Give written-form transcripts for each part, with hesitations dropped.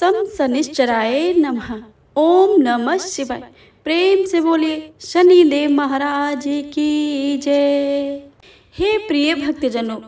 सम शनिश्चराय नमः। ओम नमः शिवाय। प्रेम से बोलिए शनिदेव महाराज की जय। हे प्रिय भक्तजनों,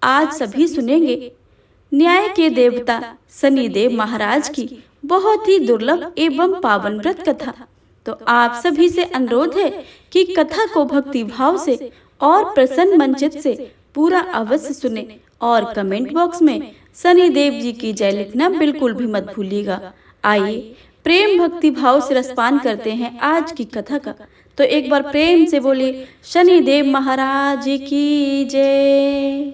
आज सभी सुनेंगे न्याय के देवता शनिदेव महाराज की बहुत ही दुर्लभ एवं पावन व्रत कथा। तो आप सभी से अनुरोध है कि कथा को भक्ति भाव से और प्रसन्न मनचित से पूरा अवश्य सुने और कमेंट बॉक्स में शनिदेव जी की जय लिखना बिल्कुल भी मत भूलिएगा। आइए प्रेम भक्ति भाव से रसपान करते हैं आज की कथा का। तो एक बार प्रेम से बोलिए शनिदेव महाराज की जय।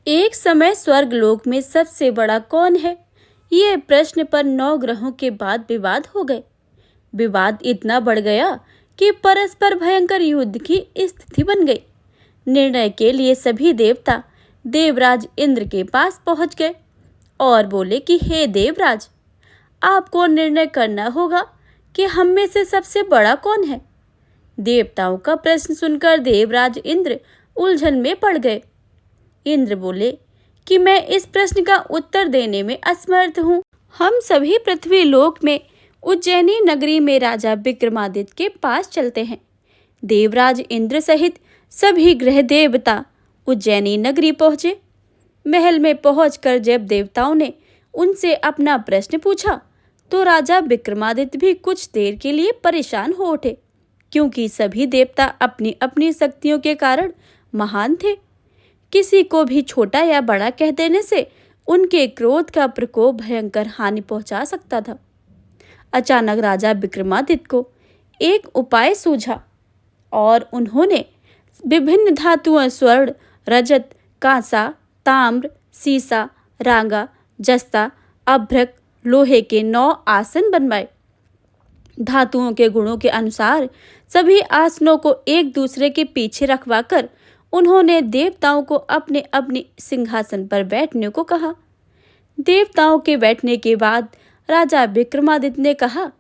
एक समय स्वर्ग लोक में सबसे बड़ा कौन है, ये प्रश्न पर 9 ग्रहों के बाद विवाद हो गए। विवाद इतना बढ़ गया कि परस्पर भयंकर युद्ध की स्थिति बन गई। निर्णय के लिए सभी देवता देवराज इंद्र के पास पहुंच गए और बोले कि हे देवराज, आपको निर्णय करना होगा कि हम में से सबसे बड़ा कौन है। देवताओं का प्रश्न सुनकर देवराज इंद्र उलझन में पड़ गए। इंद्र बोले कि मैं इस प्रश्न का उत्तर देने में असमर्थ हूँ। हम सभी पृथ्वी लोक में उज्जैनी नगरी में राजा विक्रमादित्य के पास चलते हैं। देवराज इंद्र सहित सभी ग्रह देवता उज्जैनी नगरी पहुंचे। महल में पहुंचकर जब देवताओं ने उनसे अपना प्रश्न पूछा तो राजा विक्रमादित्य भी कुछ देर के लिए परेशान हो उठे, क्योंकि सभी देवता अपनी अपनी शक्तियों के कारण महान थे। किसी को भी छोटा या बड़ा कह देने से उनके क्रोध का प्रकोप भयंकर हानि पहुंचा सकता था। अचानक राजा विक्रमादित्य को एक उपाय सूझा और उन्होंने विभिन्न धातुओं स्वर्ण, रजत, कांसा, ताम्र, सीसा, रांगा, जस्ता, अभ्रक, लोहे के 9 आसन बनवाए। धातुओं के गुणों के अनुसार सभी आसनों को एक दूसरे के पीछे रखवाकर उन्होंने देवताओं को अपने अपने सिंहासन पर बैठने को कहा। देवताओं के बैठने के बाद राजा विक्रमादित्य ने कहा,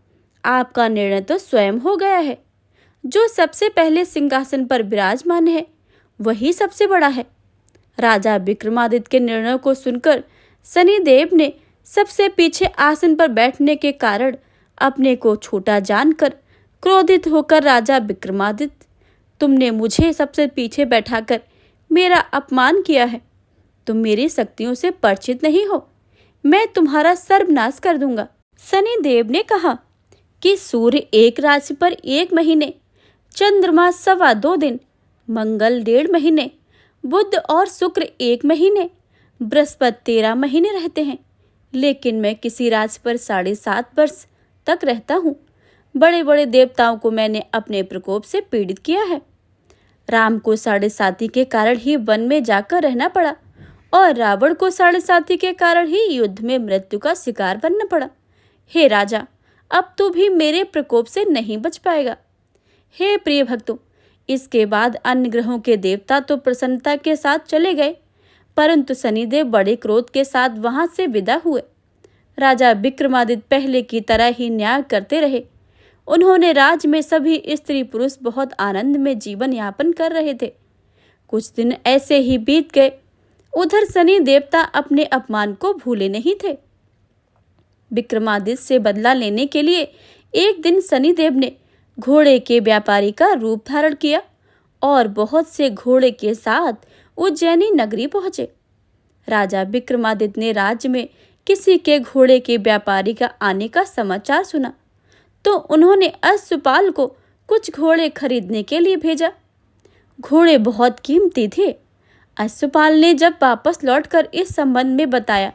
आपका निर्णय तो स्वयं हो गया है। जो सबसे पहले सिंहासन पर विराजमान है वही सबसे बड़ा है। राजा विक्रमादित्य के निर्णय को सुनकर शनिदेव ने सबसे पीछे आसन पर बैठने के कारण अपने को छोटा जानकर क्रोधित होकर, राजा विक्रमादित्य, तुमने मुझे सबसे पीछे बैठाकर मेरा अपमान किया है। तुम मेरी शक्तियों से परिचित नहीं हो। मैं तुम्हारा सर्वनाश कर दूंगा। शनिदेव ने कहा कि सूर्य एक राशि पर 1 महीने, चंद्रमा 2.25 दिन, मंगल 1.5 महीने, बुध और शुक्र 1 महीने, बृहस्पति 13 महीने रहते हैं, लेकिन मैं किसी राशि पर 7.5 वर्ष तक रहता हूँ। बड़े बड़े देवताओं को मैंने अपने प्रकोप से पीड़ित किया है। राम को 7.5 के कारण ही वन में जाकर रहना पड़ा और रावण को 7.5 के कारण ही युद्ध में मृत्यु का शिकार बनना पड़ा। हे राजा, अब तू भी मेरे प्रकोप से नहीं बच पाएगा। हे प्रिय भक्तों, इसके बाद अन्य ग्रहों के देवता तो प्रसन्नता के साथ चले गए, परंतु शनिदेव बड़े क्रोध के साथ वहां से विदा हुए। राजा विक्रमादित्य पहले की तरह ही न्याय करते रहे। उन्होंने राज्य में सभी स्त्री पुरुष बहुत आनंद में जीवन यापन कर रहे थे। कुछ दिन ऐसे ही बीत गए। उधर शनि देवता अपने अपमान को भूले नहीं थे। विक्रमादित्य से बदला लेने के लिए एक दिन शनिदेव ने घोड़े के व्यापारी का रूप धारण किया और बहुत से घोड़े के साथ उज्जैनी नगरी पहुंचे। राजा विक्रमादित्य ने राज्य में किसी के घोड़े के व्यापारी का आने का समाचार सुना तो उन्होंने अश्वपाल को कुछ घोड़े खरीदने के लिए भेजा। घोड़े बहुत कीमती थे। अश्वपाल ने जब वापस लौटकर इस संबंध में बताया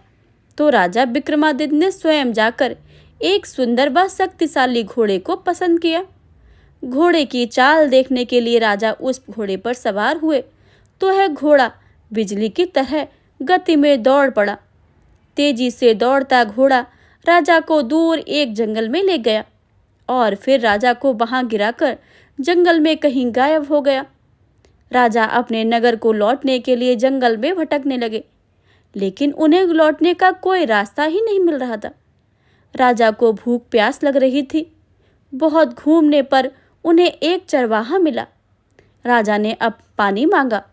तो राजा विक्रमादित्य ने स्वयं जाकर एक सुंदर व शक्तिशाली घोड़े को पसंद किया। घोड़े की चाल देखने के लिए राजा उस घोड़े पर सवार हुए तो वह घोड़ा बिजली की तरह गति में दौड़ पड़ा। तेजी से दौड़ता घोड़ा राजा को दूर एक जंगल में ले गया और फिर राजा को वहां गिराकर जंगल में कहीं गायब हो गया। राजा अपने नगर को लौटने के लिए जंगल में भटकने लगे, लेकिन उन्हें लौटने का कोई रास्ता ही नहीं मिल रहा था। राजा को भूख प्यास लग रही थी। बहुत घूमने पर उन्हें एक चरवाहा मिला। राजा ने अब पानी मांगा।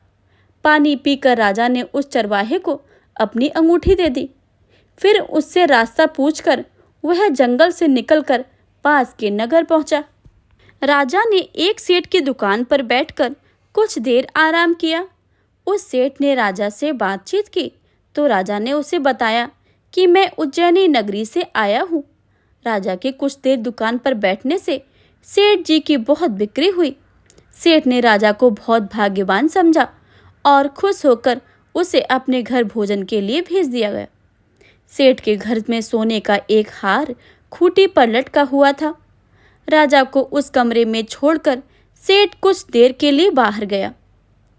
पानी पीकर राजा ने उस चरवाहे को अपनी अंगूठी दे दी। फिर उससे रास्ता पूछकर वह जंगल से निकलकर पास के नगर पहुंचा। राजा ने एक सेठ की दुकान पर बैठकर कुछ देर आराम किया। उस सेठ ने राजा से बातचीत की तो राजा ने उसे बताया कि मैं उज्जैनी नगरी से आया हूँ। राजा के कुछ देर दुकान पर बैठने से सेठ जी की बहुत बिक्री हुई। सेठ ने राजा को बहुत भाग्यवान समझा और खुश होकर उसे अपने घर भोजन के लिए भेज दिया गया। सेठ के घर में सोने का एक हार खूंटी पर लटका हुआ था। राजा को उस कमरे में छोड़कर सेठ कुछ देर के लिए बाहर गया।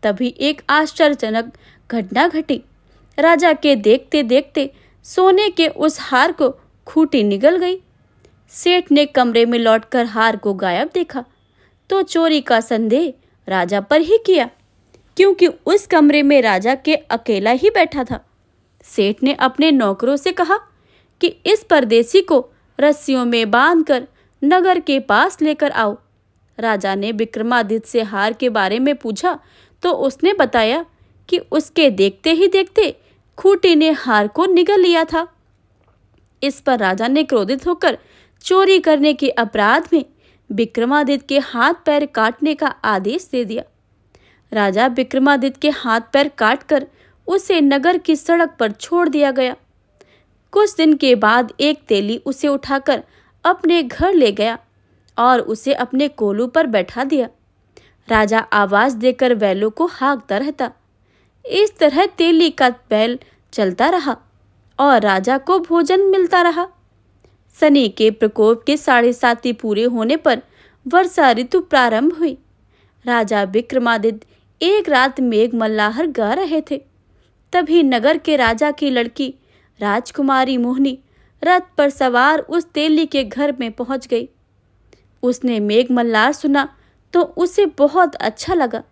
तभी एक आश्चर्यजनक घटना घटी। राजा के देखते देखते सोने के उस हार को खूंटी निगल गई। सेठ ने कमरे में लौटकर हार को गायब देखा तो चोरी का संदेह राजा पर ही किया, क्योंकि उस कमरे में राजा के अकेला ही बैठा था। सेठ ने अपने नौकरों से कहा कि इस परदेसी को रस्सियों में बांधकर नगर के पास लेकर आओ। राजा ने विक्रमादित्य से हार के बारे में पूछा तो उसने बताया कि उसके देखते ही देखते खूंटी ने हार को निगल लिया था। इस पर राजा ने क्रोधित होकर चोरी करने के अपराध में विक्रमादित्य के हाथ पैर काटने का आदेश दे दिया। राजा विक्रमादित्य के हाथ पैर काटकर उसे नगर की सड़क पर छोड़ दिया गया। कुछ दिन के बाद एक तेली उसे उठाकर अपने घर ले गया और उसे अपने कोलू पर बैठा दिया। राजा आवाज देकर बैलों को हाँकता रहता। इस तरह तेली का बैल चलता रहा और राजा को भोजन मिलता रहा। शनि के प्रकोप के 7.5 पूरे होने पर वर्षा ऋतु प्रारंभ हुई। राजा विक्रमादित्य एक रात मेघ मल्लाहर गा रहे थे। तभी नगर के राजा की लड़की राजकुमारी मोहिनी रथ पर सवार उस तेली के घर में पहुंच गई। उसने मेघ मल्लार सुना तो उसे बहुत अच्छा लगा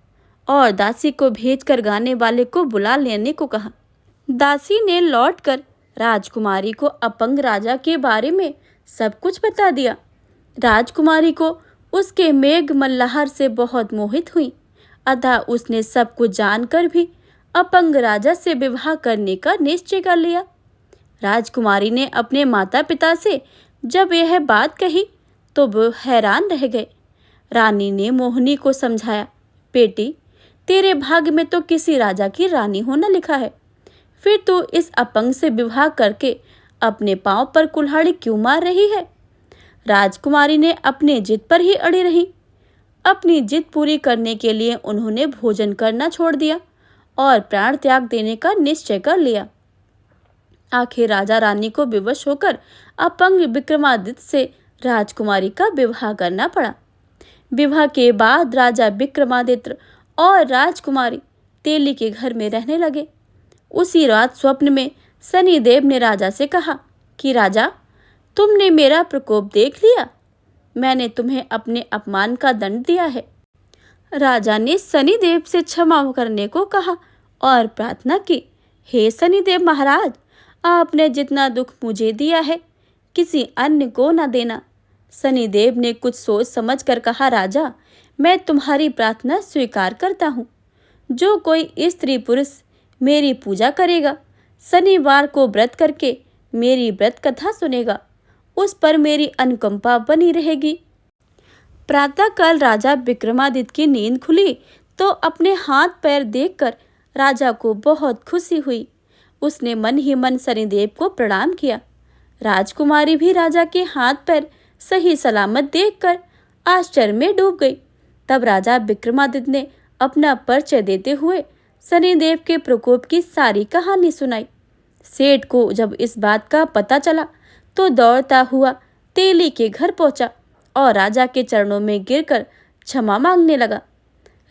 और दासी को भेजकर गाने वाले को बुला लेने को कहा। दासी ने लौटकर राजकुमारी को अपंग राजा के बारे में सब कुछ बता दिया। राजकुमारी को उसके मेघ मल्लाहर से बहुत मोहित हुई, अतः उसने सब कुछ जानकर भी अपंग राजा से विवाह करने का निश्चय कर लिया। राजकुमारी ने अपने माता पिता से जब यह बात कही तो वो हैरान रह गए। रानी ने मोहिनी को समझाया, बेटी, तेरे भाग्य में तो किसी राजा की रानी होना लिखा है, फिर तू इस अपंग से विवाह करके अपने पांव पर कुल्हाड़ी क्यों मार रही है। राजकुमारी ने अपने जिद पर ही अड़ी रही। अपनी जिद पूरी करने के लिए उन्होंने भोजन करना छोड़ दिया और प्राण त्याग देने का निश्चय कर लिया। आखिर राजा रानी को विवश होकर अपंग विक्रमादित्य से राजकुमारी का विवाह करना पड़ा। विवाह के बाद राजा विक्रमादित्य और राजकुमारी तेली के घर में रहने लगे। उसी रात स्वप्न में शनिदेव ने राजा से कहा कि राजा, तुमने मेरा प्रकोप देख लिया। मैंने तुम्हें अपने अपमान का दंड दिया है। राजा ने शनिदेव से क्षमा करने को कहा और प्रार्थना की, हे शनिदेव महाराज, आपने जितना दुख मुझे दिया है किसी अन्य को न देना। शनिदेव ने कुछ सोच समझ कर कहा, राजा, मैं तुम्हारी प्रार्थना स्वीकार करता हूँ। जो कोई स्त्री पुरुष मेरी पूजा करेगा, शनिवार को व्रत करके मेरी व्रत कथा सुनेगा, उस पर मेरी अनुकंपा बनी रहेगी। प्रातःकाल राजा विक्रमादित्य की नींद खुली तो अपने हाथ पैर देखकर राजा को बहुत खुशी हुई। उसने मन ही मन शनिदेव को प्रणाम किया। राजकुमारी भी राजा के हाथ पैर सही सलामत देखकर आश्चर्य में डूब गई। तब राजा विक्रमादित्य ने अपना परिचय देते हुए शनिदेव के प्रकोप की सारी कहानी सुनाई। सेठ को जब इस बात का पता चला तो दौड़ता हुआ तेली के घर पहुंचा और राजा के चरणों में गिरकर क्षमा मांगने लगा।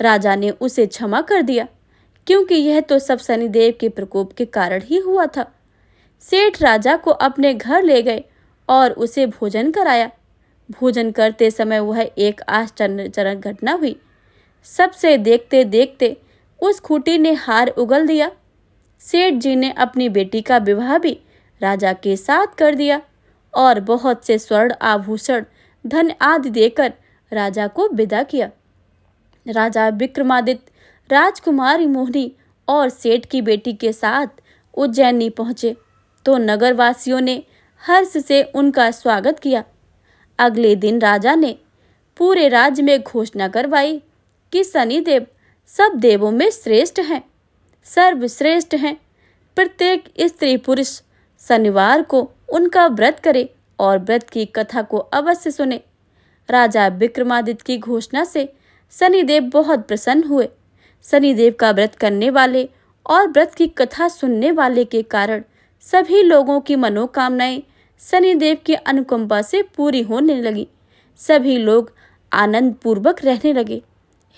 राजा ने उसे क्षमा कर दिया, क्योंकि यह तो सब शनिदेव के प्रकोप के कारण ही हुआ था। सेठ राजा को अपने घर ले गए और उसे भोजन कराया। भोजन करते समय वह एक आश्चर्यजनक घटना हुई। सबसे देखते देखते उस खूंटी ने हार उगल दिया। सेठ जी ने अपनी बेटी का विवाह भी राजा के साथ कर दिया और बहुत से स्वर्ण आभूषण, धन आदि देकर राजा को विदा किया। राजा विक्रमादित्य राजकुमारी मोहिनी और सेठ की बेटी के साथ उज्जैनी पहुंचे। तो नगरवासियों ने हर्ष से उनका स्वागत किया। अगले दिन राजा ने पूरे राज्य में घोषणा करवाई कि शनिदेव सब देवों में श्रेष्ठ हैं, सर्वश्रेष्ठ हैं। प्रत्येक स्त्री पुरुष शनिवार को उनका व्रत करे और व्रत की कथा को अवश्य सुने। राजा विक्रमादित्य की घोषणा से शनिदेव बहुत प्रसन्न हुए। शनिदेव का व्रत करने वाले और व्रत की कथा सुनने वाले के कारण सभी लोगों की मनोकामनाएं शनिदेव की अनुकंपा से पूरी होने लगी। सभी लोग आनंद पूर्वक रहने लगे।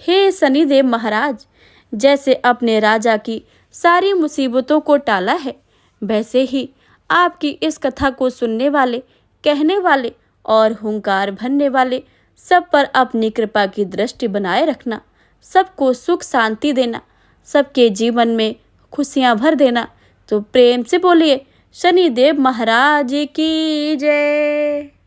हे शनिदेव महाराज, जैसे अपने राजा की सारी मुसीबतों को टाला है, वैसे ही आपकी इस कथा को सुनने वाले, कहने वाले और हुंकार भरने वाले सब पर अपनी कृपा की दृष्टि बनाए रखना। सबको सुख शांति देना, सबके जीवन में खुशियां भर देना। तो प्रेम से बोलिए शनिदेव महाराज की जय।